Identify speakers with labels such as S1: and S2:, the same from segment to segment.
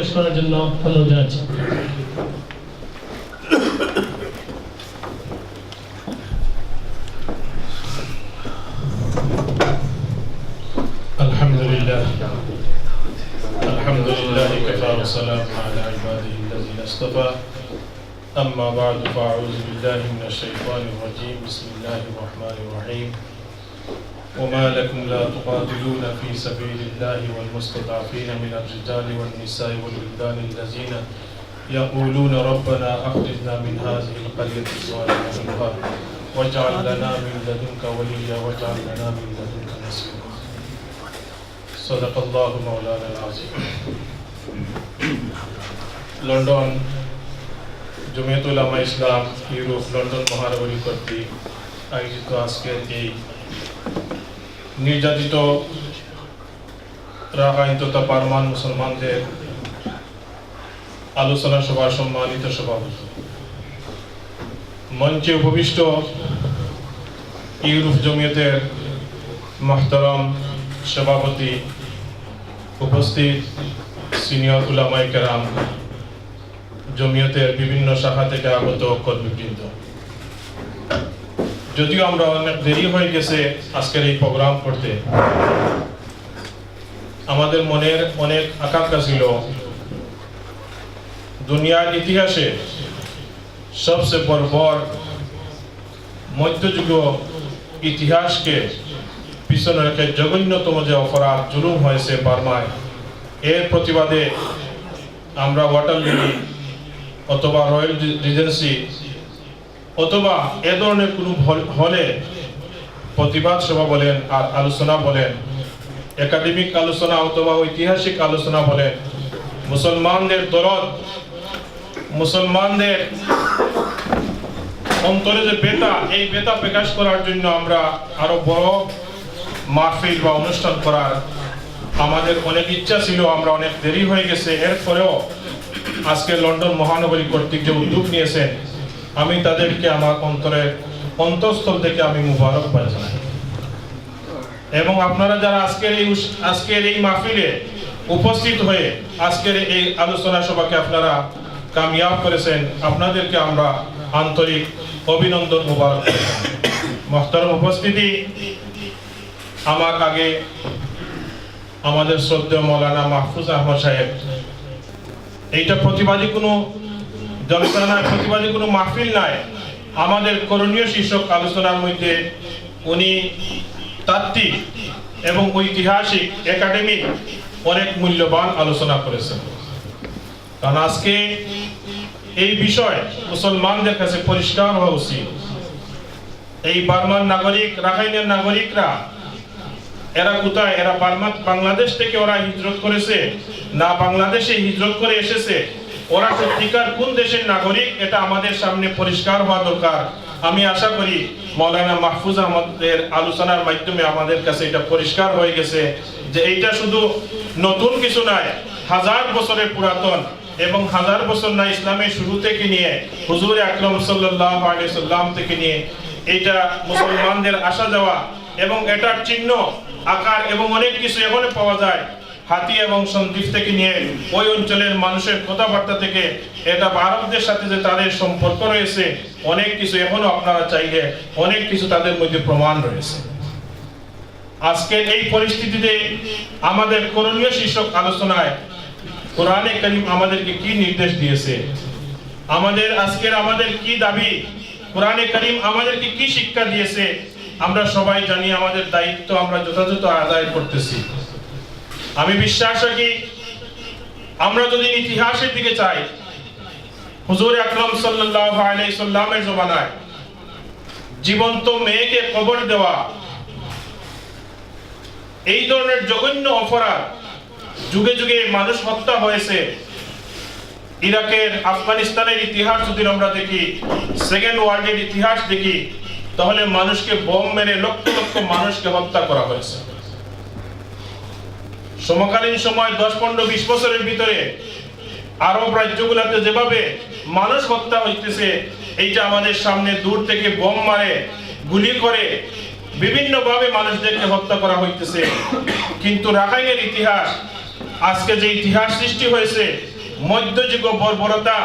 S1: পেশ করার জন্য অনুরোধ জানাচ্ছি।
S2: আলহামদুলিল্লাহ কাফা ওয়া সালামুন আলা ইবাদিহি আল্লাযিনা ইসতাফা আম্মা বা'দু ফাআউযু বিল্লাহি মিনাশ শাইতানির রাজীম বিসমিল্লাহির রাহমানির রাহিম وما لكم لا تقاتلون في سبيل الله والمستضعفين من الرجال والنساء والولدان الذين يقولون ربنا أخرجنا من هذه القرية الظالمة أهلها واجعل لنا من لدنك وليا واجعل لنا من لدنك نصيرا صدق الله مولانا العظيم লন্ডন জমিয়ত উলামা ইসলাম ইউরোপ লন্ডন মহানগরী কর্তৃক আয়োজিত আজকের এই নির্যাতিত রাখাইন তথা পারমান মুসলমানদের আলোচনা সভার সম্মানিত সভাপতি, মঞ্চে উপবিষ্ট ইউরোপ জমিয়তের মুহতারাম সভাপতি, উপস্থিত সিনিয়র উলামায়ে কেরাম, জমিয়তের বিভিন্ন শাখা থেকে আগত কর্মীবৃন্দ, যদিও আমরা অনেক দেরি হয়ে গেছে আজকের এই প্রোগ্রাম করতে, আমাদের মনের অনেক আকাঙ্ক্ষা ছিল দুনিয়ার ইতিহাসে সবচেয়ে বর্বর মধ্যযুগীয় ইতিহাসকে পিছনে রেখে জঘন্যতম যে অপরাধ জুলুম হয়েছে বার্মায়, এর প্রতিবাদে আমরা ওয়াটার লিলি অথবা রয়্যাল রিজেন্সি অথবা এ ধরনের কোনো হলে প্রতিবাদ সভা বলেন আর আলোচনা বলেন, একাডেমিক আলোচনা অথবা ঐতিহাসিক আলোচনা বলেন, মুসলমানদের দরদ, মুসলমানদের অন্তরে যে বেতা, এই বেতা প্রকাশ করার জন্য আমরা আরো বড় মাহফিল বা অনুষ্ঠান করার আমাদের অনেক ইচ্ছা ছিল। আমরা অনেক দেরি হয়ে গেছে, এরপরেও আজকে লন্ডন মহানগরী কর্তৃক যে উদ্যোগ নিয়েছেন, আমি তাদেরকে আমার অন্তঃস্থল থেকে আমি মুবারকবাদ জানাই। এবং আপনারা যারা আজকের এই মাহফিলে উপস্থিত হয়ে আজকের এই আলোচনা সভাকে আপনারা কামিয়াব করেছেন, আপনাদেরকে আমরা আন্তরিক অভিনন্দন মুবারক। মুহতারাম উপস্থিতি, আমার আগে আমাদের শ্রদ্ধেয় মৌলানা মাহফুজ আহমদ সাহেব, এইটা প্রতিবাদী কোনো জলসা নয়, প্রতিবাদী কোনো মাহফিল নয়, আমাদের করণীয় শীর্ষক আলোচনার মধ্যে উনি তাত্ত্বিক এবং ঐতিহাসিক একাডেমিক অনেক মূল্যবান আলোচনা করেছেন। কারণ আজকে এই বিষয় মুসলমানদের কাছে পরিষ্কার হওয়া উচিত। এই বার্মার নাগরিক, রাখাইনের নাগরিকরা এরা কোথায়? এরা বাংলাদেশ থেকে ওরা হিজরত করেছে না বাংলাদেশে হিজরত করে এসেছে? ওরা সত্যিকার কোন দেশের নাগরিক, এটা আমাদের সামনে পরিষ্কার হওয়া দরকার। আমি আশা করি মৌলানা মাহফুজ আহমদের আলোচনার মাধ্যমে আমাদের কাছে এটা পরিষ্কার হয়ে গেছে যে এইটা শুধু নতুন কিছু নয়, হাজার বছরের পুরাতন এবং হাজার বছর না, ইসলামের শুরু থেকে নিয়ে হুজুর আকরাম সাল্লাল্লাহু আলাইহি সাল্লাম থেকে নিয়ে এটা মুসলমানদের আসা যাওয়া, এবং এটার চিহ্ন আকার এবং অনেক কিছু এখনো পাওয়া যায় হাতি এবং সন্দ্বীপ থেকে নিয়ে ওই অঞ্চলের মানুষের কথাবার্তা থেকে এটা ভারতদের সাথে যে তাদের সম্পর্ক রয়েছে, অনেক কিছু এখনো আপনারা চাইলে অনেক কিছু তাদের মধ্যে প্রমাণ রয়েছে। আজকে এই পরিস্থিতিতে আমাদের করণীয় শীর্ষক আলোচনায় কোরআনে কারীম আমাদেরকে কি নির্দেশ দিয়েছে, আমাদের কি দাবি, কোরআনে কারীম আমাদেরকে কি শিক্ষা দিয়েছে, আমরা সবাই জানি। আমাদের দায়িত্ব আমরা যথাযথ আদায় করতেছি। আমি বিশ্বাস রাখি, আমরা যদি ইতিহাসের দিকে চাই, হুজুর আকরাম সাল্লাল্লাহু আলাইহি সাল্লামের জমানায় জীবন্ত মেয়েকে কবর দেওয়া, এই ধরনের জঘন্য অপরাধ যুগে যুগে মানুষ হত্যা হয়েছে। ইরাকের, আফগানিস্তানের ইতিহাস যদি আমরা দেখি, সেকেন্ড ওয়ার্ল্ডের ইতিহাস দেখি, তাহলে মানুষকে বোম মেরে লক্ষ লক্ষ মানুষকে হত্যা করা হয়েছে। সমকালীন সময় 10-15-20 বছরের ভিতরে আরব রাজ্যগুলোতে যেভাবে মানুষ হত্যা হইতেছে, এইটা আমাদের সামনে দূর থেকে বোম মারে, গুলি করে বিভিন্ন ভাবে মানুষদেরকে হত্যা করা হইতেছে। কিন্তু রাখাইনের ইতিহাস, আজকে যে ইতিহাস সৃষ্টি হয়েছে, মধ্যযুগ বর্বরতা,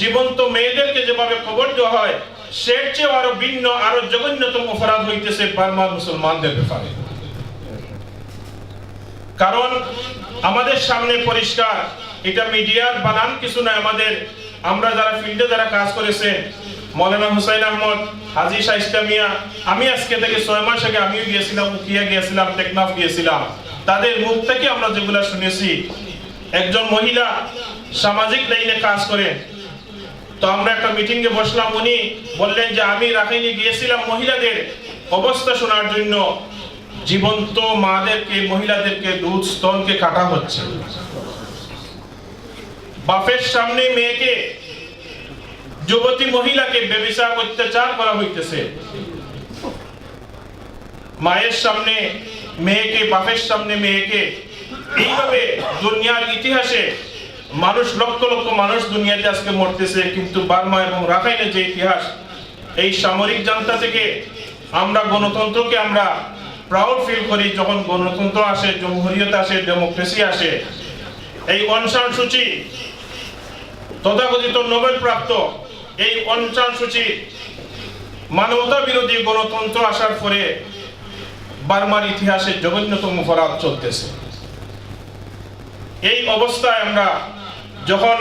S2: জীবন্ত মেয়েদেরকে যেভাবে কবর দেওয়া হয়, সের চেয়ে আরো ভিন্ন, আরো জঘন্যতম অপরাধ হইতেছে বার্মার মুসলমানদের ব্যাপারে। কারণ আমাদের সামনে পরিষ্কার, এটা মিডিয়ার বানান কিছু না। আমরা যারা ফিল্ডে যারা কাজ করেছেন, মৌলানা হুসাইন আহমদ, হাজী শাইস্তা মিয়া, আমি আজকে থেকে 6 মাস আগে আমিও গিয়েছিলাম, উকিয়া গিয়েছিলাম, টেকনাফ গিয়েছিলাম। তাদের মুখ থেকে আমরা যেগুলো শুনেছি, একজন মহিলা সামাজিক লাইনে কাজ করেন। তো আমরা একটা মিটিং এ বসলাম, উনি বললেন যে আমি রাখাইনে গিয়েছিলাম মহিলাদের অবস্থা শোনার জন্য। জীবন্ত মাদেরকে, মহিলাদেরকে দুধ স্তনকে কাটা হচ্ছে, বাপের সামনে মেয়েকে, যুবতী মহিলাকে ব্যভিচার অত্যাচার করা হইতেছে, মায়ের সামনে মেয়েকে, বাপের সামনে মেয়েকে। এইভাবে দুনিয়ার ইতিহাসে মানুষ, লক্ষ লক্ষ মানুষ দুনিয়াতে আজকে মরতেছে। কিন্তু বার্মা এবং রাখাইনের যে ইতিহাস, এই সামরিক জান্তা থেকে আমরা গণতন্ত্রকে আমরা প্রাউড ফিল করি। যখন গণতন্ত্র আসে, জমহুরিয়ত আসে, ডেমোক্রেসি আসে, এই অং সান সূচি তথাকথিত নোবেল প্রাপ্ত এই অং সান সূচি মানবতা বিরোধী গণতন্ত্র আসার পরে বার্মার ইতিহাসে জঘন্যতম অপরাধ চলতেছে। এই অবস্থায় আমরা যখন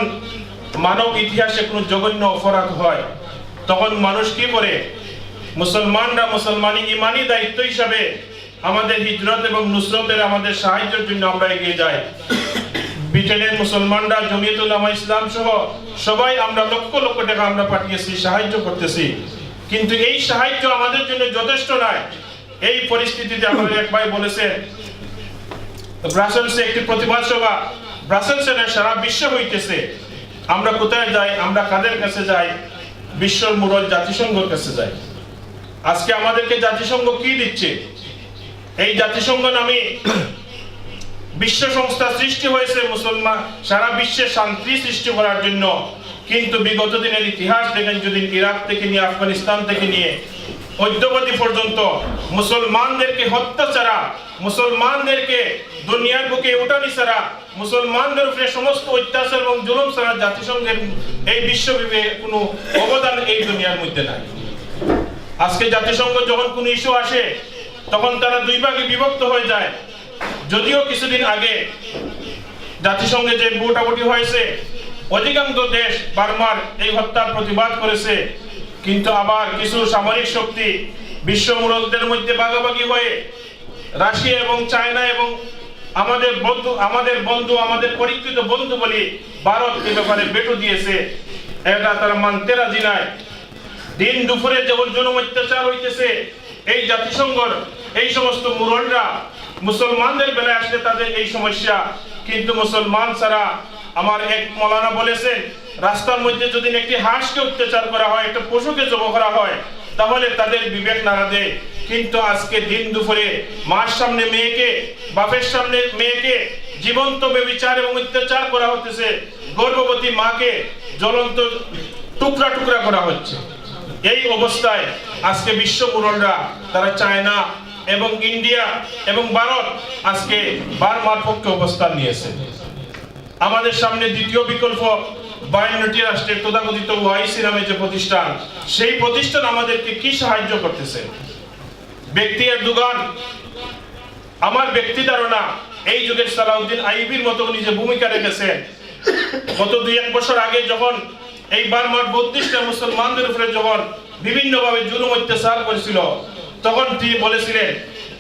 S2: মানব ইতিহাসে কোনো জঘন্য অপরাধ হয়, তখন মানুষ কি করে? মুসলমানরা মুসলমানি ইমানি দায়িত্ব হিসাবে আমাদের হিজরত এবং নুসরতের, আমাদের সাহায্যের জন্য আমরা এগিয়ে যাই। ব্রিটেনের মুসলমানরা, জমিয়ত উলামা ইসলাম সহ সবাই আমরা লক্ষ লক্ষ টাকা আমরা পাঠিয়েছি, সাহায্য করতেছি। কিন্তু এই সাহায্য আমাদের জন্য যথেষ্ট নয়। এই পরিস্থিতিতে আমাদের এক ভাই বলেছেন, ব্রাসেলসে একটি প্রতিবাদ সভা, ব্রাসেলসে সারা বিশ্ব হইতেছে। আমরা কোথায় যাই? আমরা কাদের কাছে যাই? বিশ্বর মূল জাতিসংঘের কাছে যাই। আজকে আমাদেরকে জাতিসংঘ কি দিচ্ছে? এই জাতিসংঘ নামে বিশ্ব সংস্থা সৃষ্টি হয়েছে মুসলমান সারা বিশ্বে শান্তি সৃষ্টি করার জন্য। কিন্তু বিগত দিনের ইতিহাস দেখেন, যদি ইরাক থেকে নিয়ে, আফগানিস্তান থেকে নিয়ে অদ্যাবধি পর্যন্ত মুসলমানদেরকে হত্যা ছাড়া, মুসলমানদেরকে দুনিয়ার বুকে উঠানি ছাড়া, মুসলমানদের উপরে সমস্ত অত্যাচার এবং জুলুম ছাড়া জাতিসংঘের এই বিশ্বব্যাপী কোনো অবদান এই দুনিয়ার মধ্যে নাই। আজকে জাতিসংঘ যখন কোনো ইস্যু আসে, তখন তারা দুই ভাগে বিভক্ত হয়ে যায়। যদিও কিছুদিন আগে জাতিসংঘে যে ভোটাভুটি হয়েছে, অধিকাংশ দেশ বার্মার এই হত্যার প্রতিবাদ করেছে। কিন্তু আবার কিছু সামরিক শক্তি বিশ্ব মুরব্বীদের মধ্যে ভাগাভাগি হয়ে রাশিয়া এবং চায়না এবং আমাদের বন্ধু, আমাদের পরিচিত বন্ধু বলি ভারত এই ব্যাপারে বেটো দিয়েছে। এটা তারা মানতে রাজি নাই। দিন দুপুরে যেমন জুলুম অত্যাচার হইতেছে, এই জাতিসংঘর এই সমস্ত মুরব্বীরা মুসলমানদের বেলায় আসলে তাদের এই সমস্যা। কিন্তু মুসলমান ছাড়া, আমার এক মৌলানা বলেছেন, রাস্তার মধ্যে যদি একটি হাঁসকে অত্যাচার করা হয়, একটা পশুকে জবাই করা হয়, তাহলে তাদের বিবেক নাড়া দেয়। কিন্তু আজকে দিন দুপুরে মার সামনে মেয়েকে, বাপের সামনে মেয়েকে জীবন্ত ব্যভিচার এবং অত্যাচার করা হচ্ছে। গর্ভবতী মাকে জ্বলন্ত টুকরা টুকরা করা হচ্ছে। এই অবস্থায় আজকে বিশ্ব মুরব্বীরা, তারা চায়না এবং ইন্ডিয়া এবং ভারত আজকে বার্মার পক্ষে অবস্থান নিয়েছে। আমাদের সামনে দ্বিতীয় বিকল্প 52টি রাষ্ট্রের তথাকথিত ওআইসি নামে যে প্রতিষ্ঠান, সেই প্রতিষ্ঠান আমাদেরকে কি সাহায্য করতেছে? ব্যক্তি এরদোগান, আমার ব্যক্তি ধারণা, এই যুগের সালাউদ্দিন আইয়ুবীর মতো উনি যে ভূমিকা রেখেছেন, গত 2-1 বছর আগে যখন এই বার্মার 32টা মুসলমানদের উপরে যখন বিভিন্নভাবে জুলুম অত্যাচার করেছিল, তখন তিনি বলেছিলেন,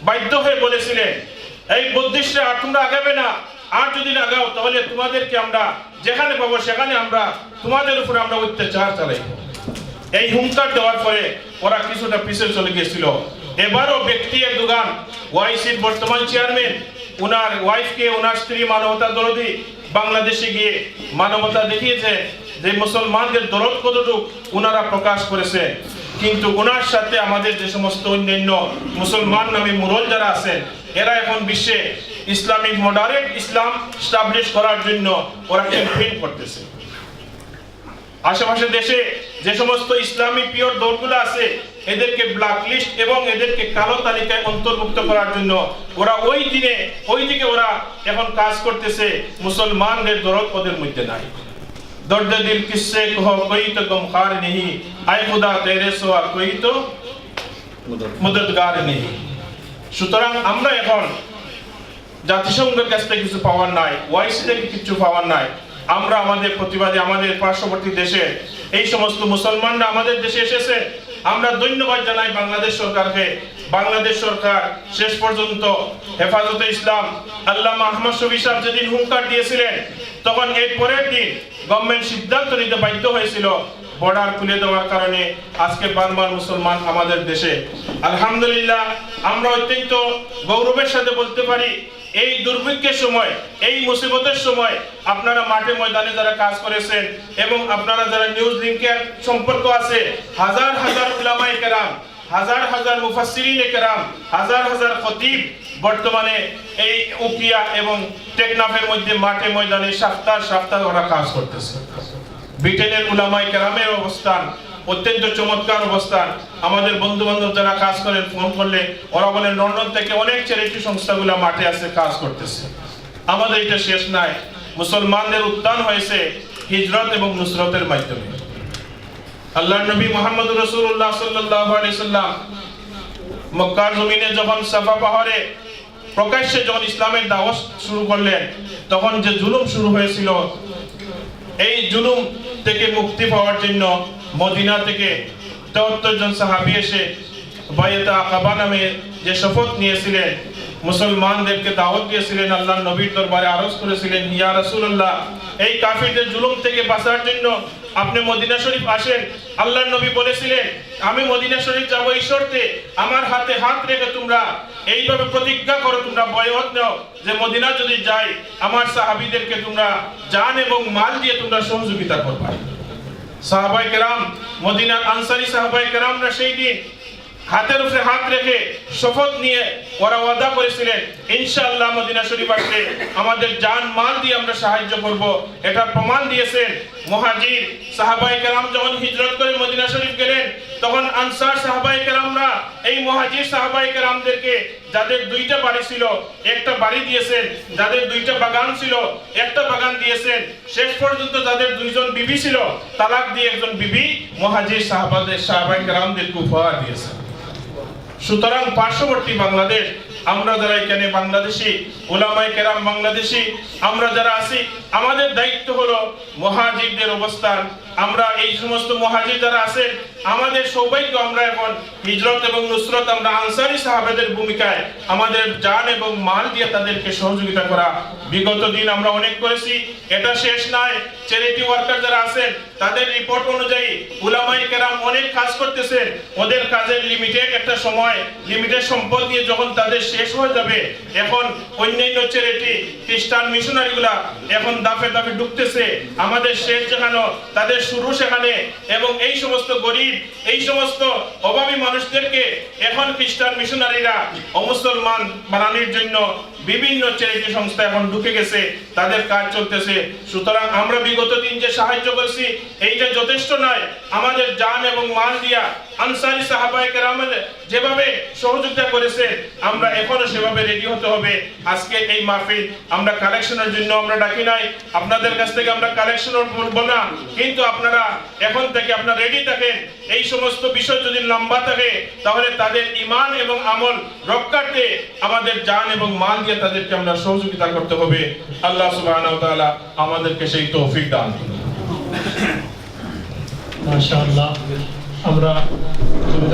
S2: বাধ্য হয়ে বলেছিলেন, এই 32টা আর তোমরা আগাবে না, আর যদি আগাও তাহলে তোমাদেরকে আমরা যেখানে পাবো সেখানে আমরা তোমাদের উপরে আমরা অত্যাচার চালাইব। এই হুঙ্কার দেওয়ার পরে ওরা কিছুটা পিছিয়ে চলে গিয়েছিল। এবারও ব্যক্তি এরদোগান, ওআইসির বর্তমান চেয়ারম্যান, ওনার ওয়াইফকে, ওনার স্ত্রী মানবতা দরদি বাংলাদেশে গিয়ে মানবতা দেখিয়েছে যে মুসলমানদের দরদ কতটুকু ওনারা প্রকাশ করেছে। কিন্তু ওনার সাথে আমাদের যে সমস্ত অন্যান্য মুসলমান নামী মুরল যারা আছেন, এরা এখন বিশ্বে ইসলামিক মডারেট ইসলাম স্টাবলিশ করার জন্য ওরা ক্যাম্পেইন করতেছে। আশেপাশে দেশে যে সমস্ত ইসলামিক পিওর দলগুলো আছে, এদেরকে ব্ল্যাকলিস্ট এবং এদেরকে কালো তালিকায় অন্তর্ভুক্ত করার জন্য ওরা ওই দিকে ওরা এখন কাজ করতেছে। মুসলমানদের দরদ ওদের মধ্যে নাই। दर्द दिल किससे कहो कोई तो गमखार नहीं आए खुदा तेरे सिवा कोई तो মদদগার নেই। সুতরাং আমরা এখন জাতিসংঘের কাছ থেকে কিছু পাওয়ার নাই, ওআইসি থেকে কিছু পাওয়ার নাই। আমরা আমাদের প্রতিবাদে আমাদের পার্শ্ববর্তী দেশে এই সমস্ত মুসলমানরা আমাদের দেশে এসেছে, আমরা ধন্যবাদ জানাই বাংলাদেশ সরকারকে। বাংলাদেশ সরকার শেষ পর্যন্ত হেফাজতে ইসলাম আল্লামা আহমদ শফী সাহেব যেদিন হুঙ্কার দিয়েছিলেন, তখন এর পরের দিন গভর্নমেন্ট সিদ্ধান্ত নিতে বাধ্য হয়েছিল বর্ডার খুলে দেওয়ার কারণে আজকে বারবার মুসলমান আমাদের দেশে। আলহামদুলিল্লাহ, আমরা অত্যন্ত গৌরবের সাথে বলতে পারি এই দুর্ভিক্ষের সময়, এই মুসিবতের সময় আপনারা মাঠে ময়দানে যারা কাজ করেছেন এবং আপনারা যারা নিউজ লিংকের সম্পর্ক আছে, হাজার হাজার উলামায়ে কেরাম, হাজার হাজার মুফাসসিরিনে কেরাম, হাজার হাজার খতিব বর্তমানে এই উকিয়া এবং টেকনাফের মধ্যে মাঠে ময়দানে সপ্তাহ সপ্তাহ ওরা কাজ করতেছে। ব্রিটেনের উলামায়ে কেরামের অবস্থান অত্যন্ত চমৎকার অবস্থান। আমাদের বন্ধু বান্ধব যারা কাজ করেন ফোন করলে ওরা বলেন লন্ডন থেকে অনেক চ্যারিটি সংস্থাগুলো মাঠে আছে কাজ করতেছে। আমাদের এটা শেষ নাই, মুসলমানদের উত্থান হয়েছে হিজরত এবং নুসরতের মাধ্যমে। আল্লাহর নবী মুহাম্মদ রাসূলুল্লাহ সাল্লাল্লাহু আলাইহি সাল্লাম মক্কার জমিনে যখন সাফা পাহাড়ে প্রকাশ্যে যখন ইসলামের দাওয়াত শুরু করলেন, তখন যে জুলুম শুরু হয়েছিল, এই জুলুম থেকে মুক্তি পাওয়ার জন্য মদিনা থেকে ৭৩ জন সাহাবী এসে বায়াতে আকাবা নামে যে শপথ নিয়েছিলেন, মুসলমানদেরকে দাওয়াত দিয়েছিলেন, আল্লাহর নবীর দরবারে আরজ করেছিলেন, ইয়া রাসূলুল্লাহ, এই কাফিরদের জুলুম থেকে বাঁচার জন্য আপনি মদিনা শরীফ আসেন। আল্লাহর নবী বলেছিলেন, আমি মদিনা শরীফ যাব এই শর্তে, আমার হাতে হাত রেখে তোমরা এইভাবে প্রতিজ্ঞা করো, তোমরা বয়ত নাও যে মদিনা যদি যাই আমার সাহাবীদেরকে তোমরা জান এবং মাল দিয়ে তোমরা সহযোগিতা করবে। সাহাবায়ে কেরাম, মদিনার আনসারী সাহাবায়ে কেরামরা সেই দিন হাতের উপরে হাত রেখে শপথ নিয়ে ওরা ওয়াদা করেছিলেন, ইনশাআল্লাহ মদিনা শরীফ আসলে আমাদের জান মাল দিয়ে আমরা সাহায্য করব। এটা প্রমাণ দিয়েছেন মুহাজির সাহাবায়ে কেরাম যখন হিজরত করে মদিনা শরীফ গেলেন, তখন আনসার সাহাবায়ে কেরামরা এই মুহাজির সাহাবায়ে কেরামদেরকে যাদের দুইটা বাড়ি ছিল একটা বাড়ি দিয়েছেন, যাদের দুইটা বাগান ছিল একটা বাগান দিয়েছেন, শেষ পর্যন্ত যাদের দুইজন বিবি ছিল তালাক দিয়ে একজন বিবি মুহাজির সাহাবায়ে কেরামদেরকে উপহার দিয়েছেন। সুতরাং পার্শ্ববর্তী বাংলাদেশ, আমরা যারা এখানে বাংলাদেশি উলামায়ে কেরাম বাংলাদেশি আমরা যারা আছি, আমাদের দায়িত্ব হলো মুহাজিরদের অবস্থান। আমরা এই সমস্ত মুহাজির যারা আছেন, আমাদের সৌভাগ্য আমরা এখন হিজরত এবং নুসরত আমরা আনসারী সাহাবাদের ভূমিকায় আমাদের জান এবং মাল দিয়ে তাদেরকে সহযোগিতা করা। বিগত দিন আমরা অনেক করেছি, এটা শেষ নয়। চ্যারিটি ওয়ার্কার যারা আছেন তাদের রিপোর্ট অনুযায়ী উলামায়ে কেরাম অনেক কাজ করতেছেন, ওদের কাজের লিমিটেড একটা সময়, লিমিটেড সম্পদ দিয়ে যখন তাদের শেষ হয়ে যাবে, এখন অন্যান্য চ্যারিটি খ্রিস্টান মিশনারিগুলা এখন দাফে দাফে ঢুকতেছে। আমাদের শেষ যেখানে তাদের শুরু সেখানে, এবং এই সমস্ত গরিব এই সমস্ত অভাবী মানুষদেরকে এখন খ্রিস্টান মিশনারিরা অমুসলমান বানানোর জন্য বিভিন্ন চ্যারিটি সংস্থা এখন ঢুকে গেছে, তাদের কাজ চলতেছে। সুতরাং আমরা বিগত দিন যে সাহায্য করেছি এইটা যথেষ্ট নয়, আমাদের জান এবং মাল দিয়া আনসারী সাহাবায়ে কেরামের যেভাবে সহযোগিতা করেছে আমরা এখনো সেভাবে রেডি হতে হবে। আজকে এই মাহফিল আমরা কালেকশনের জন্য আমরা ডাকি নাই, আপনাদের কাছ থেকে আমরা কালেকশন বলবো না, কিন্তু আপনারা এখন থেকে আপনারা রেডি থাকেন। এই সমস্ত বিষয় যদি লম্বা থাকে তাহলে তাদের ঈমান এবং আমল রক্ষার্থে আমাদের জান এবং মাল দিয়ে তাদেরকে আমরা সহযোগিতা করতে হবে। আল্লাহ সুবহানাহু ওয়া তাআলা আমাদেরকে সেই তৌফিক দান করুন।
S1: মাশাআল্লাহ। আমরা